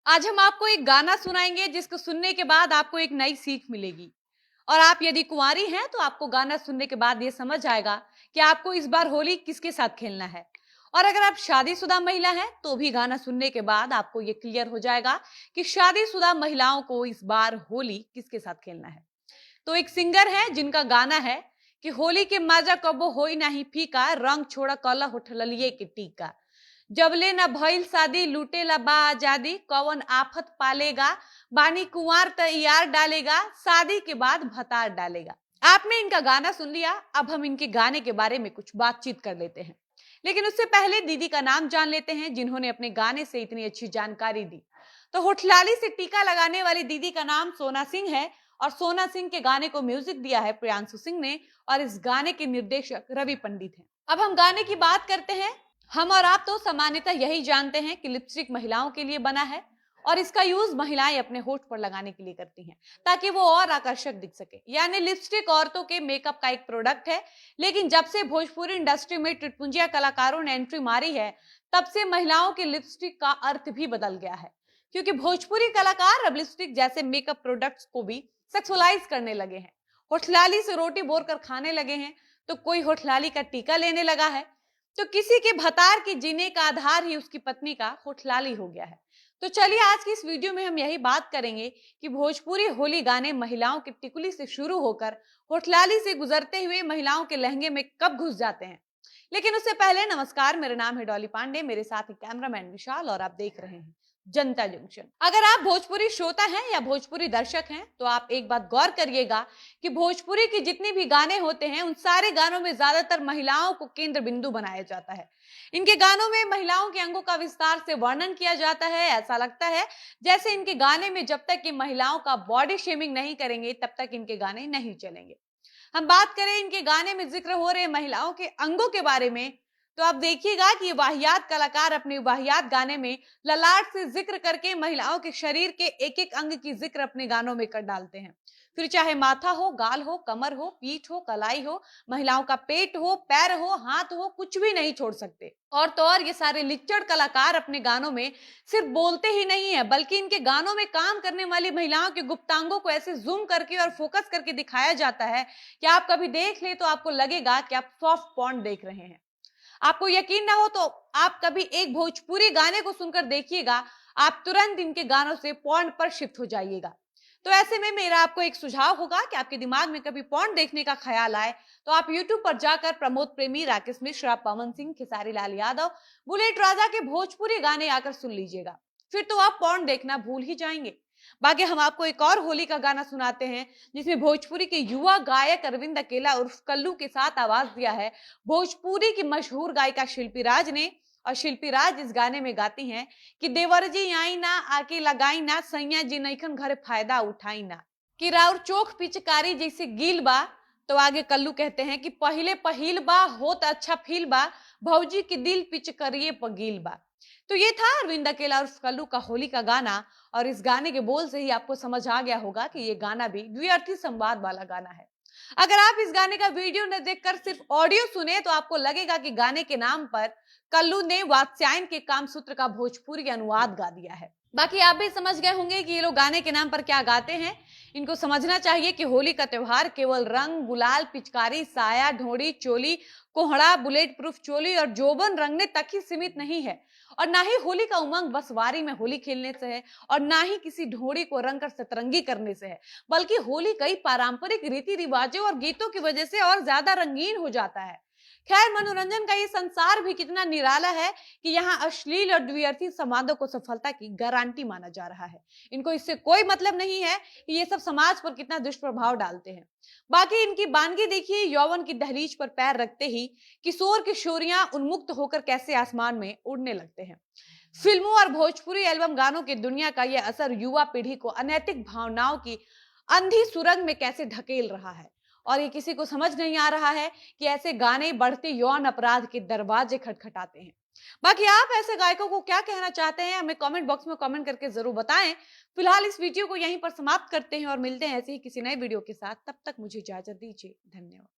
आज हम आपको एक गाना सुनाएंगे जिसको सुनने के बाद आपको एक नई सीख मिलेगी। और आप यदि कुंवारी हैं तो आपको गाना सुनने के बाद ये समझ आएगा कि आपको इस बार होली किसके साथ खेलना है। और अगर आप शादीशुदा महिला हैं तो भी गाना सुनने के बाद आपको ये क्लियर हो जाएगा कि शादीशुदा महिलाओं को इस बार होली किसके साथ खेलना है। तो एक सिंगर है जिनका गाना है कि होली के माजा कबो होई नाही फीका, रंग छोड़ा कला होठलिए के टीका। जबले न भइल शादी लूटेला बा आजादी, कौन आफत पालेगा, बानी कुंवार त यार डालेगा, शादी के बाद भतार डालेगा। आपने इनका गाना सुन लिया, अब हम इनके गाने के बारे में कुछ बातचीत कर लेते हैं। लेकिन उससे पहले दीदी का नाम जान लेते हैं जिन्होंने अपने गाने से इतनी अच्छी जानकारी दी। तो होठलाली से टीका लगाने वाली दीदी का नाम सोना सिंह है और सोना सिंह के गाने को म्यूजिक दिया है प्रियांशु सिंह ने और इस गाने के निर्देशक रवि पंडित हैं। अब हम गाने की बात करते हैं। हम और आप तो सामान्यतः यही जानते हैं कि लिपस्टिक महिलाओं के लिए बना है और इसका यूज महिलाएं अपने होठ पर लगाने के लिए करती हैं ताकि वो और आकर्षक दिख सके। यानी लिपस्टिक औरतों के मेकअप का एक प्रोडक्ट है। लेकिन जब से भोजपुरी इंडस्ट्री में टुटपुंजिया कलाकारों ने एंट्री मारी है तब से महिलाओं के लिपस्टिक का अर्थ भी बदल गया है, क्योंकि भोजपुरी कलाकार अब लिपस्टिक जैसे मेकअप प्रोडक्ट्स को भी सेक्सुअलाइज करने लगे हैं। होठलाली से रोटी बोर कर खाने लगे हैं, तो कोई होठलाली का टीका लेने लगा है, तो किसी के भतार के जीने का आधार ही उसकी पत्नी का होठलाली हो गया है। तो चलिए आज की इस वीडियो में हम यही बात करेंगे कि भोजपुरी होली गाने महिलाओं की टिकुली से शुरू होकर होठलाली से गुजरते हुए महिलाओं के लहंगे में कब घुस जाते हैं। लेकिन उससे पहले नमस्कार, मेरा नाम है डॉली पांडे, मेरे साथ है कैमरामैन विशाल और आप देख रहे हैं जनता जंक्शन। अगर आप भोजपुरी श्रोता हैं या भोजपुरी दर्शक हैं तो आप एक बात गौर करिएगा कि भोजपुरी की जितनी भी गाने होते हैं उन सारे गानों में ज्यादातर महिलाओं को केंद्र बिंदु बनाया जाता है। इनके गानों में महिलाओं के अंगों का विस्तार से वर्णन किया जाता है। ऐसा लगता है जैसे इनके गाने में जब तक ये महिलाओं का बॉडी शेमिंग नहीं करेंगे तब तक इनके गाने नहीं चलेंगे। हम बात करें इनके गाने में जिक्र हो रहे महिलाओं के अंगों के बारे में, तो आप देखिएगा कि ये वाहियात कलाकार अपने वाहियात गाने में ललाट से जिक्र करके महिलाओं के शरीर के एक एक अंग की जिक्र अपने गानों में कर डालते हैं। फिर चाहे माथा हो, गाल हो, कमर हो, पीठ हो, कलाई हो, महिलाओं का पेट हो, पैर हो, हाथ हो, कुछ भी नहीं छोड़ सकते। और तो और ये सारे लिच्चड़ कलाकार अपने गानों में सिर्फ बोलते ही नहीं है बल्कि इनके गानों में काम करने वाली महिलाओं के गुप्तांगों को ऐसे जूम करके और फोकस करके दिखाया जाता है कि आप कभी देख ले तो आपको लगेगा कि आप सॉफ्ट पॉर्न देख रहे हैं। आपको यकीन ना हो तो आप कभी एक भोजपुरी गाने को सुनकर देखिएगा, आप तुरंत इनके गानों से पॉर्न पर शिफ्ट हो जाइएगा। तो ऐसे में मेरा आपको एक सुझाव होगा कि आपके दिमाग में कभी पॉर्न देखने का ख्याल आए तो आप YouTube पर जाकर प्रमोद प्रेमी, राकेश मिश्रा, पवन सिंह, खेसारी लाल यादव, बुलेट राजा के भोजपुरी गाने आकर सुन लीजिएगा। फिर तो आप पॉर्न देखना भूल ही जाएंगे। बाकी हम आपको एक और होली का गाना सुनाते हैं जिसमें भोजपुरी के युवा गायक अरविंद अकेला उर्फ कल्लू के साथ आवाज दिया है भोजपुरी की मशहूर गायिका शिल्पी राज ने। और शिल्पी राज इस गाने में गाती हैं कि देवर जी आई ना, आके लगाई ना, सैया जी नैखन घर फायदा उठाई ना, कि राउर चोख पिचकारी जैसे गील बा। तो आगे कल्लू कहते हैं कि पहिले पहिल बा होत अच्छा फील बा, भौजी की दिल पिच करिए पगील बा। तो ये था अरविंद अकेला और कल्लू का होली का गाना। और इस गाने के बोल से ही आपको समझ आ गया होगा कि ये गाना भी द्व्यर्थी संवाद वाला गाना है। अगर आप इस गाने का वीडियो न देखकर सिर्फ ऑडियो सुने तो आपको लगेगा कि गाने के नाम पर कल्लू ने वात्स्यायन के कामसूत्र का भोजपुरी अनुवाद गा दिया है। बाकी आप भी समझ गए होंगे कि ये लोग गाने के नाम पर क्या गाते हैं। इनको समझना चाहिए कि होली का त्योहार केवल रंग, गुलाल, पिचकारी, साया, ढोड़ी, चोली, कोहड़ा, बुलेट प्रूफ चोली और जोबन रंगने तक ही सीमित नहीं है। और ना ही होली का उमंग बस वारी में होली खेलने से है और ना ही किसी ढोड़ी को रंग कर सतरंगी करने से है, बल्कि होली कई पारंपरिक रीति रिवाजों और गीतों की वजह से और ज्यादा रंगीन हो जाता है। खैर, मनोरंजन का ये संसार भी कितना निराला है कि यहाँ अश्लील और द्व्यर्थी संवादों को सफलता की गारंटी माना जा रहा है। इनको इससे कोई मतलब नहीं है कि ये सब समाज पर कितना दुष्प्रभाव डालते हैं। बाकी इनकी बानगी देखिए, यौवन की दहलीज पर पैर रखते ही किशोर किशोरियां उन्मुक्त होकर कैसे आसमान में उड़ने लगते हैं। फिल्मों और भोजपुरी एल्बम गानों की दुनिया का यह असर युवा पीढ़ी को अनैतिक भावनाओं की अंधी सुरंग में कैसे ढकेल रहा है। और ये किसी को समझ नहीं आ रहा है कि ऐसे गाने बढ़ते यौन अपराध के दरवाजे खटखटाते हैं। बाकी आप ऐसे गायकों को क्या कहना चाहते हैं हमें कमेंट बॉक्स में कमेंट करके जरूर बताएं। फिलहाल इस वीडियो को यहीं पर समाप्त करते हैं और मिलते हैं ऐसे ही किसी नए वीडियो के साथ। तब तक मुझे इजाजत दीजिए। धन्यवाद।